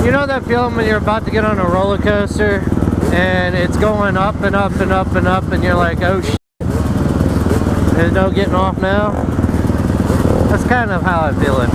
You know that feeling when you're about to get on a roller coaster and it's going up and up and up and up and you're like, oh shit, there's no getting off now? That's kind of how I'm feeling.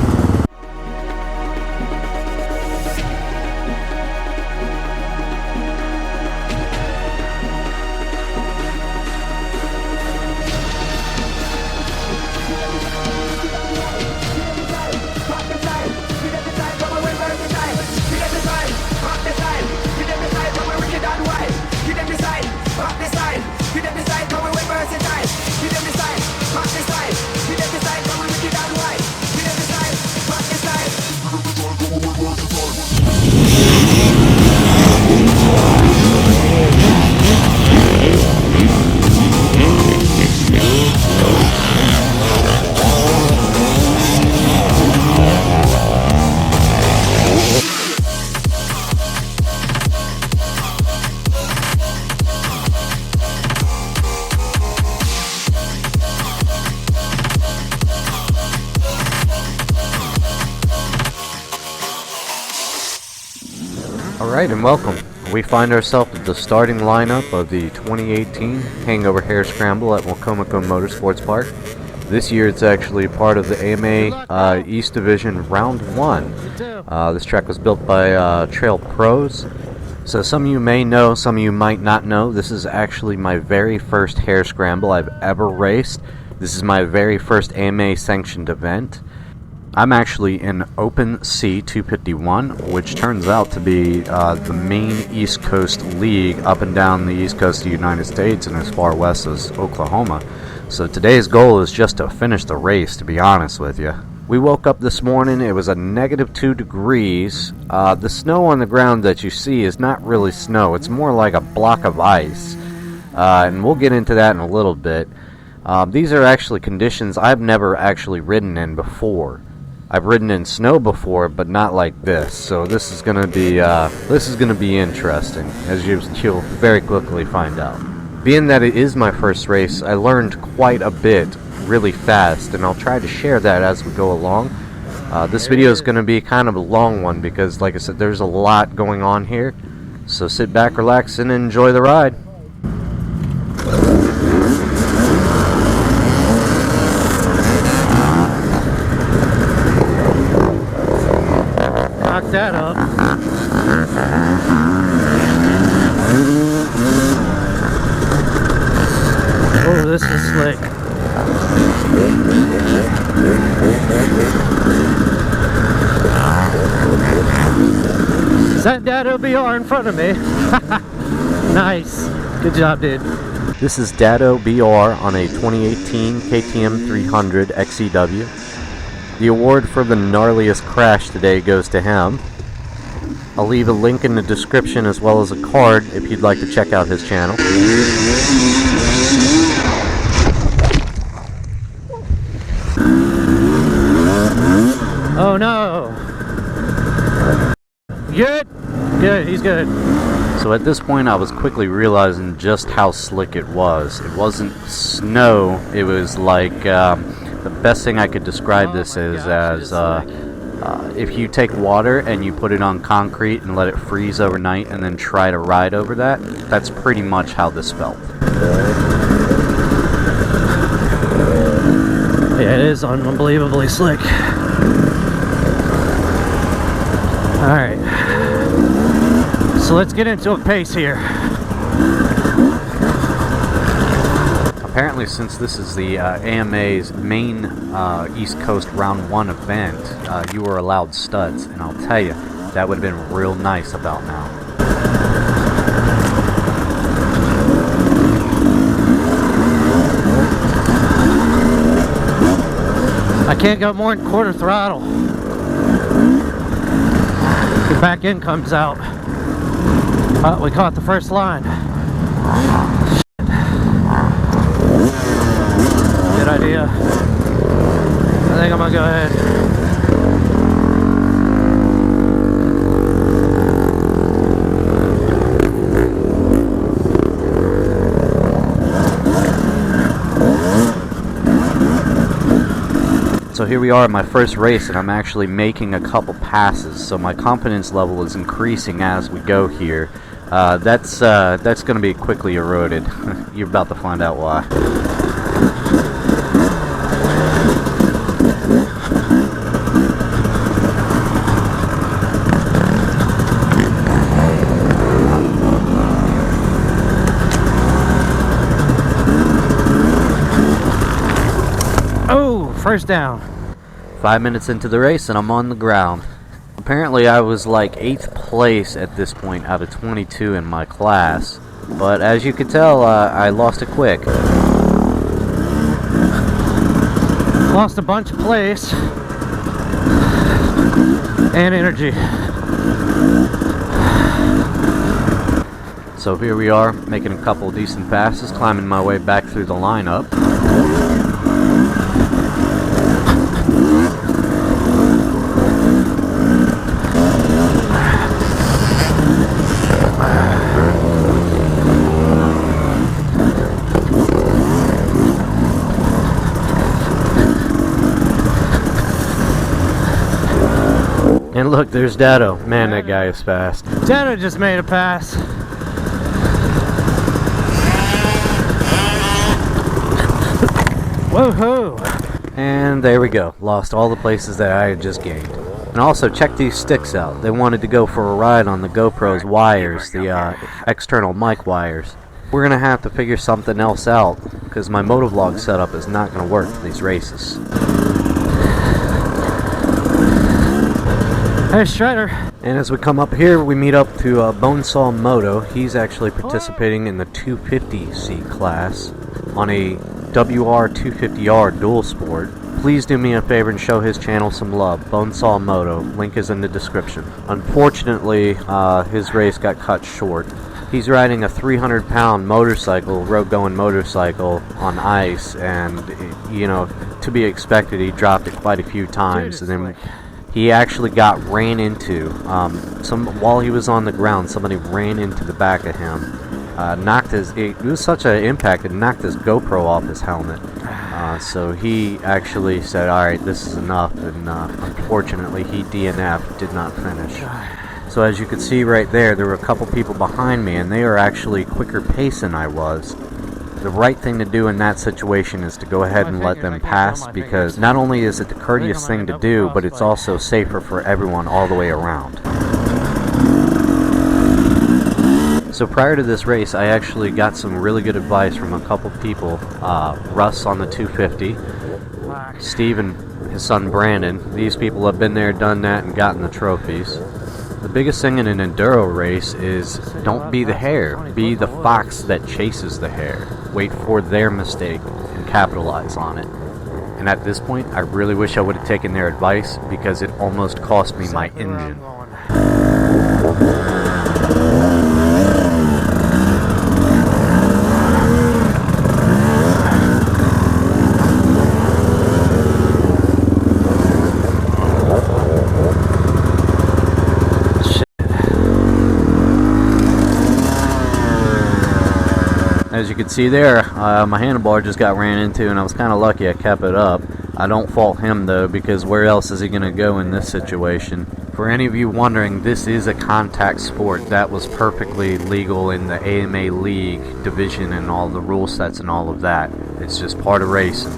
Alright, and welcome. We find ourselves at the starting lineup of the 2018 Hangover Hare Scramble at Wacomico Motorsports Park. This year it's actually part of the AMA East Division Round 1. This track was built by Trail Pros. So some of you may know, some of you might not know, this is actually my very first Hare Scramble I've ever raced. This is my very first AMA sanctioned event. I'm actually in Open C 251, which turns out to be the main East Coast league up and down the East Coast of the United States and as far west as Oklahoma. So today's goal is just to finish the race, to be honest with you. We woke up this morning, it was a -2 degrees. The snow on the ground that you see is not really snow, it's more like a block of ice. And we'll get into that in a little bit. These are actually conditions I've never actually ridden in before. I've ridden in snow before, but not like this. So this is gonna be interesting, as you'll very quickly find out. Being that it is my first race, I learned quite a bit really fast, and I'll try to share that as we go along. This video is gonna be kind of a long one because, like I said, there's a lot going on here. So sit back, relax, and enjoy the ride. That up. Oh, this is slick. Is that Dado BR in front of me? Nice. Good job, dude. This is Dado BR on a 2018 KTM 300 XEW. The award for the gnarliest crash today goes to him. I'll leave a link in the description as well as a card if you'd like to check out his channel. Oh no! Good? Good, he's good. So at this point I was quickly realizing just how slick it was. It wasn't snow, it was like the best thing I could describe this is as if you take water and you put it on concrete and let it freeze overnight and then try to ride over that, that's pretty much how this felt. Yeah, it is unbelievably slick. Alright, so let's get into a pace here. Apparently, since this is the AMA's main East Coast Round 1 event, you were allowed studs, and I'll tell you, that would have been real nice about now. I can't go more than quarter throttle. The back end comes out. We caught the first line. Good idea. I think I'm gonna go ahead. So here we are at my first race, and I'm actually making a couple passes, so my confidence level is increasing as we go here. That's going to be quickly eroded. You're about to find out why. First down. 5 minutes into the race and I'm on the ground. Apparently I was like 8th place at this point out of 22 in my class, but as you can tell, I lost it quick. Lost a bunch of place and energy. So here we are, making a couple decent passes, climbing my way back through the lineup. And look, there's Dado. Man, that guy is fast. Dado just made a pass. Woohoo! And there we go. Lost all the places that I had just gained. And also, check these sticks out. They wanted to go for a ride on the GoPro's wires, the external mic wires. We're going to have to figure something else out, because my motovlog setup is not going to work for these races. There's Shredder. And as we come up here, we meet up to Bonesaw Moto. He's actually participating in the 250C class on a WR250R dual sport. Please do me a favor and show his channel some love. Bonesaw Moto. Link is in the description. Unfortunately, his race got cut short. He's riding a 300-pound motorcycle, road-going motorcycle, on ice, and, you know, to be expected, he dropped it quite a few times, and then he actually got ran into. While he was on the ground, somebody ran into the back of him. It was such an impact, it knocked his GoPro off his helmet. So he actually said, alright, this is enough, and unfortunately he DNF'd, did not finish. So as you can see right there, there were a couple people behind me, and they are actually quicker pace than I was. The right thing to do in that situation is to go ahead and let them pass, because not only is it the courteous thing to do, but it's also safer for everyone all the way around. So prior to this race, I actually got some really good advice from a couple people. Russ on the 250, Steve and his son Brandon. These people have been there, done that, and gotten the trophies. The biggest thing in an enduro race is don't be the hare, be the fox that chases the hare. Wait for their mistake and capitalize on it. And at this point, I really wish I would have taken their advice, because it almost cost me my engine. As you can see there, my handlebar just got ran into, and I was kind of lucky I kept it up. I don't fault him though, because where else is he going to go in this situation? For any of you wondering, this is a contact sport. That was perfectly legal in the AMA League division and all the rule sets and all of that. It's just part of racing.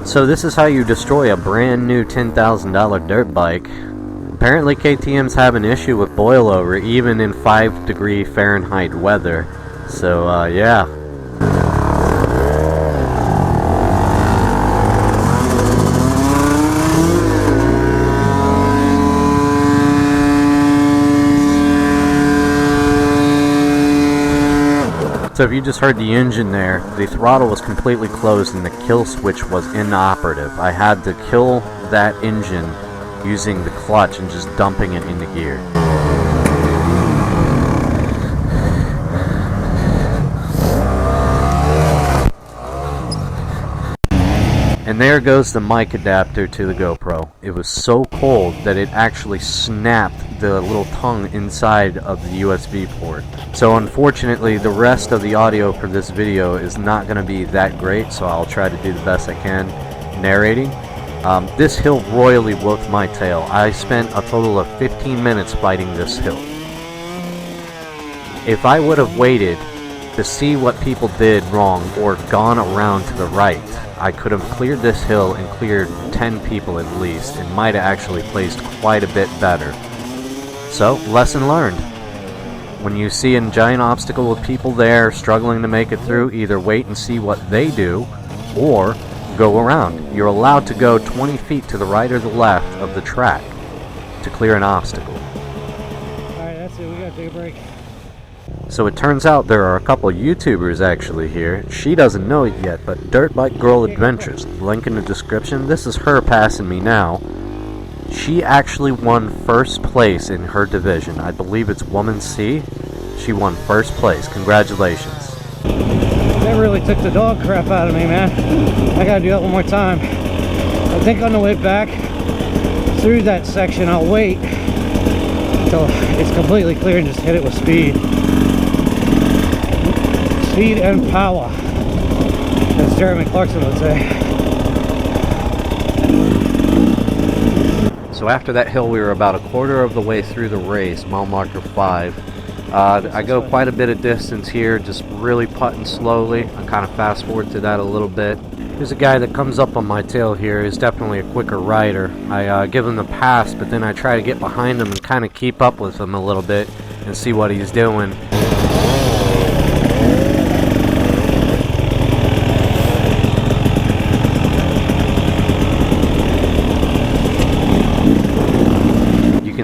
So this is how you destroy a brand new $10,000 dirt bike. Apparently KTM's have an issue with boilover even in 5-degree Fahrenheit weather. So yeah. So if you just heard the engine there, the throttle was completely closed and the kill switch was inoperative. I had to kill that engine using the clutch and just dumping it into gear. And there goes the mic adapter to the GoPro. It was so cold that it actually snapped the little tongue inside of the USB port. So unfortunately, the rest of the audio for this video is not going to be that great, so I'll try to do the best I can narrating. This hill royally whooped my tail. I spent a total of 15 minutes fighting this hill. If I would have waited to see what people did wrong or gone around to the right, I could have cleared this hill and cleared 10 people at least, and might have actually placed quite a bit better. So, lesson learned. When you see a giant obstacle with people there struggling to make it through, either wait and see what they do, or go around. You're allowed to go 20 feet to the right or the left of the track to clear an obstacle. Alright, that's it. We gotta take a break. So it turns out there are a couple YouTubers actually here. She doesn't know it yet, but Dirt Bike Girl Adventures, link in the description. This is her passing me now. She actually won first place in her division. I believe it's Woman C. She won first place. Congratulations. That really took the dog crap out of me, man. I gotta do that one more time. I think on the way back through that section, I'll wait until it's completely clear and just hit it with speed. Speed and power, as Jeremy Clarkson would say. So after that hill, we were about a quarter of the way through the race, mile marker 5. I go quite a bit of distance here, just really putting slowly. I kind of fast forward to that a little bit. There's a guy that comes up on my tail here. He's definitely a quicker rider. I give him the pass, but then I try to get behind him and kind of keep up with him a little bit and see what he's doing.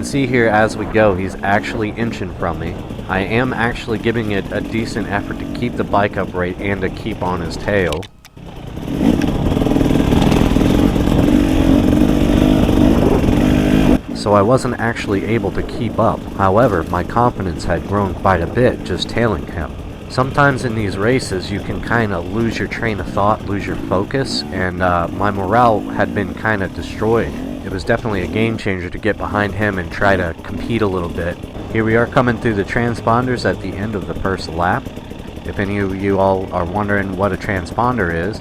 See here as we go, he's actually inching from me. I am actually giving it a decent effort to keep the bike upright and to keep on his tail. So I wasn't actually able to keep up. However, my confidence had grown quite a bit just tailing him. Sometimes in these races you can kind of lose your train of thought, lose your focus, and my morale had been kind of destroyed. It was definitely a game changer to get behind him and try to compete a little bit. Here we are coming through the transponders at the end of the first lap. If any of you all are wondering what a transponder is,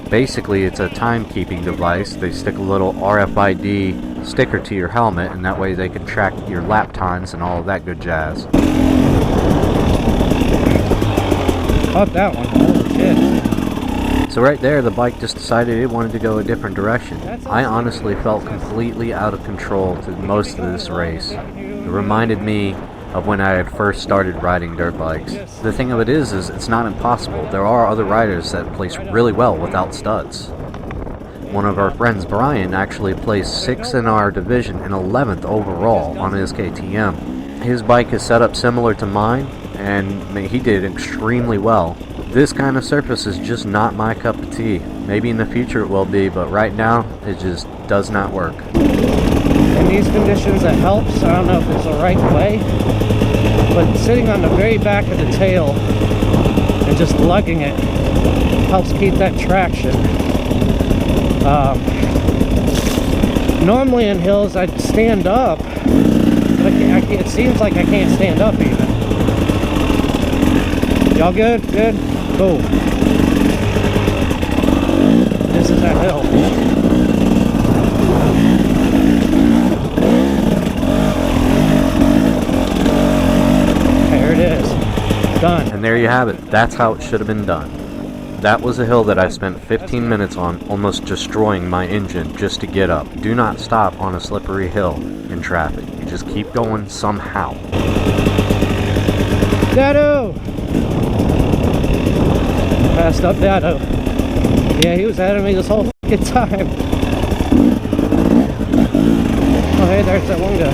basically it's a timekeeping device. They stick a little RFID sticker to your helmet, and that way they can track your lap times and all of that good jazz. Fuck that one. Holy shit. So right there, the bike just decided it wanted to go a different direction. I honestly felt completely out of control to most of this race. It reminded me of when I had first started riding dirt bikes. The thing of it is it's not impossible. There are other riders that place really well without studs. One of our friends, Brian, actually placed 6th in our division and 11th overall on his KTM. His bike is set up similar to mine, and he did extremely well. This kind of surface is just not my cup of tea. Maybe in the future it will be, but right now it just does not work. In these conditions it helps. I don't know if it's the right way, but sitting on the very back of the tail and just lugging it helps keep that traction. Normally in hills I'd stand up, but it seems like I can't stand up even. Y'all good? Good? Cool. This is that hill. There it is. Done. And there you have it. That's how it should have been done. That was a hill that I spent 15 minutes on, almost destroying my engine just to get up. Do not stop on a slippery hill in traffic. You just keep going somehow. Dado! Passed up Dado. Yeah, he was ahead of me this whole fucking time. Oh, hey, there's that one guy.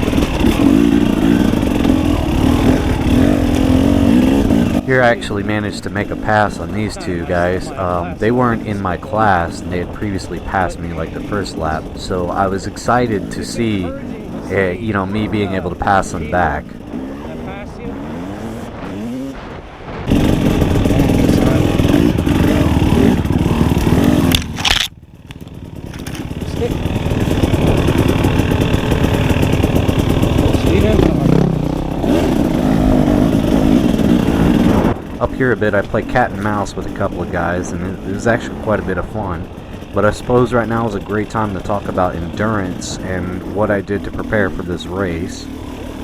Here I actually managed to make a pass on these two guys. They weren't in my class, and they had previously passed me like the first lap, so I was excited to see, me being able to pass them back. Speed in. Up here a bit, I play cat and mouse with a couple of guys, and it was actually quite a bit of fun. But I suppose right now is a great time to talk about endurance and what I did to prepare for this race.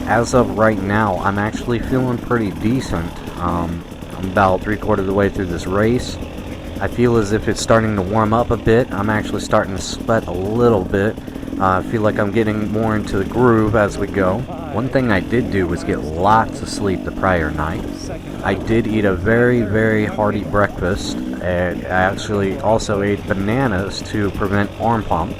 As of right now, I'm actually feeling pretty decent. I'm about 3/4 of the way through this race. I feel as if it's starting to warm up a bit. I'm actually starting to sweat a little bit. I feel like I'm getting more into the groove as we go. One thing I did do was get lots of sleep the prior night. I did eat a very, very hearty breakfast, and I actually also ate bananas to prevent arm pump,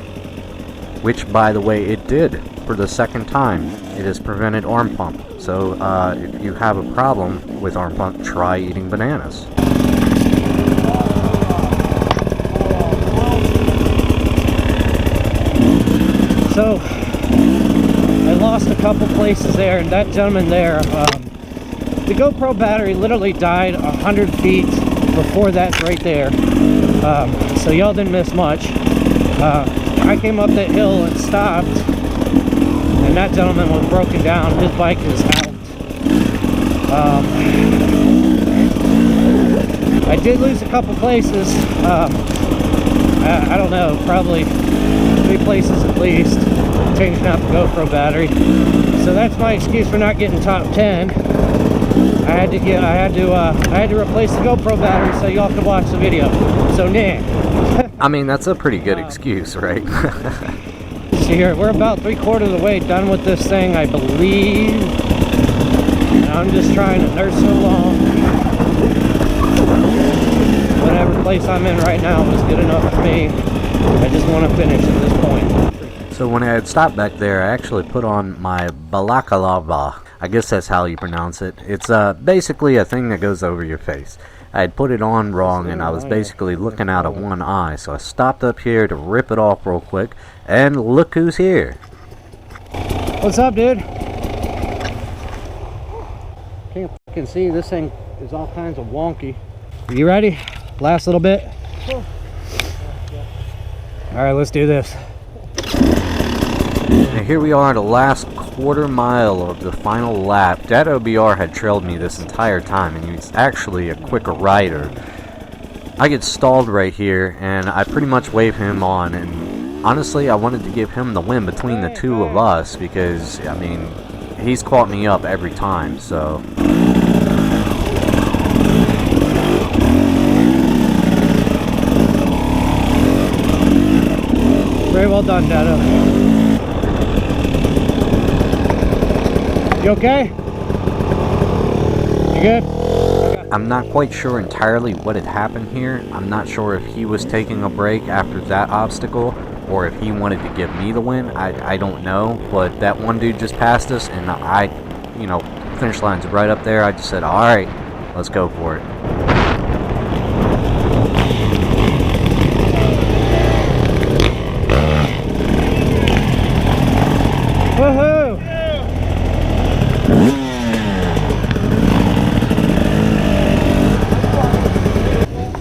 which, by the way, it did for the second time. It has prevented arm pump. So if you have a problem with arm pump, try eating bananas. So I lost a couple places there, and that gentleman there, the GoPro battery literally died 100 feet before that right there. So y'all didn't miss much. I came up that hill and stopped, and that gentleman was broken down. His bike is out. I did lose a couple places. I don't know, probably 3 places at least, changing out the GoPro battery. So that's my excuse for not getting top 10. I had to replace the GoPro battery so y'all could watch the video. So nah. I mean, that's a pretty good excuse, right? So here, we're about 3/4 of the way done with this thing, I believe. And I'm just trying to nurse it along. Whatever place I'm in right now is good enough for me. I just want to finish at this point. So when I had stopped back there, I actually put on my balaclava. I guess that's how you pronounce it. It's basically a thing that goes over your face. I had put it on wrong, and I was basically looking out of one eye, so I stopped up here to rip it off real quick, and look who's here. What's up, dude? Can't fucking see. This thing is all kinds of wonky. You ready? Last little bit? Sure. Alright, let's do this. And here we are, the last 1/4 mile of the final lap. Dad OBR had trailed me this entire time, and he's actually a quicker rider. I get stalled right here, and I pretty much wave him on, and honestly, I wanted to give him the win between the two of us, because, I mean, he's caught me up every time, so... Very well done, Dado. You okay? You good? I'm not quite sure entirely what had happened here. I'm not sure if he was taking a break after that obstacle, or if he wanted to give me the win. I don't know, but that one dude just passed us, and you know, finish line's right up there. I just said, alright, let's go for it. Woohoo!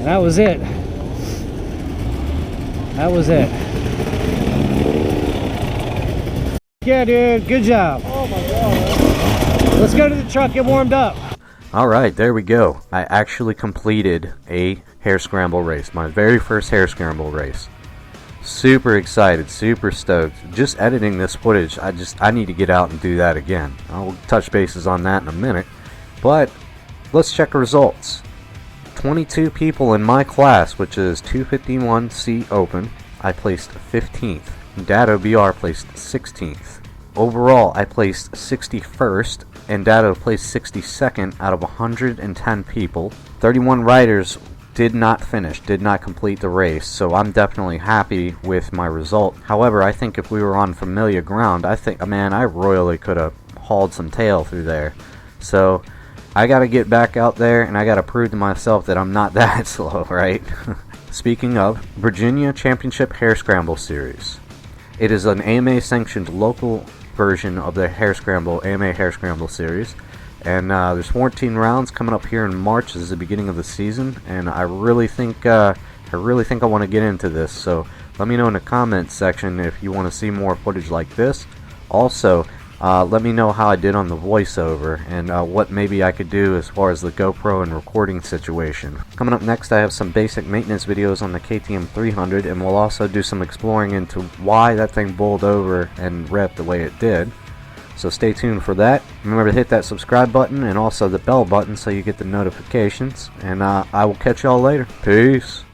That was it. That was it. Yeah, dude. Good job. Oh my god. Let's go to the truck, get warmed up. Alright, there we go. I actually completed a hare scramble race. My very first hare scramble race. Super excited, super stoked. Just editing this footage, I need to get out and do that again. I'll touch bases on that in a minute. But let's check the results. 22 people in my class, which is 251C open. I placed 15th. Dado BR placed 16th. Overall, I placed 61st, and Dado placed 62nd out of 110 people. 31 riders did not finish, did not complete the race, so I'm definitely happy with my result. However, I think if we were on familiar ground, I royally could have hauled some tail through there. So, I gotta get back out there, and I gotta prove to myself that I'm not that slow, right? Speaking of, Virginia Championship Hare Scramble Series. It is an AMA-sanctioned local version of the Hare Scramble, AMA Hare Scramble Series. And there's 14 rounds coming up here in March. This is the beginning of the season, and I really think I want to get into this. So Let me know in the comments section if you want to see more footage like this. Also, let me know how I did on the voiceover and what maybe I could do as far as the GoPro and recording situation. Coming up next, I have some basic maintenance videos on the KTM 300, and we'll also do some exploring into why that thing bowled over and revved the way it did. So stay tuned for that. Remember to hit that subscribe button and also the bell button so you get the notifications. And I will catch y'all later. Peace.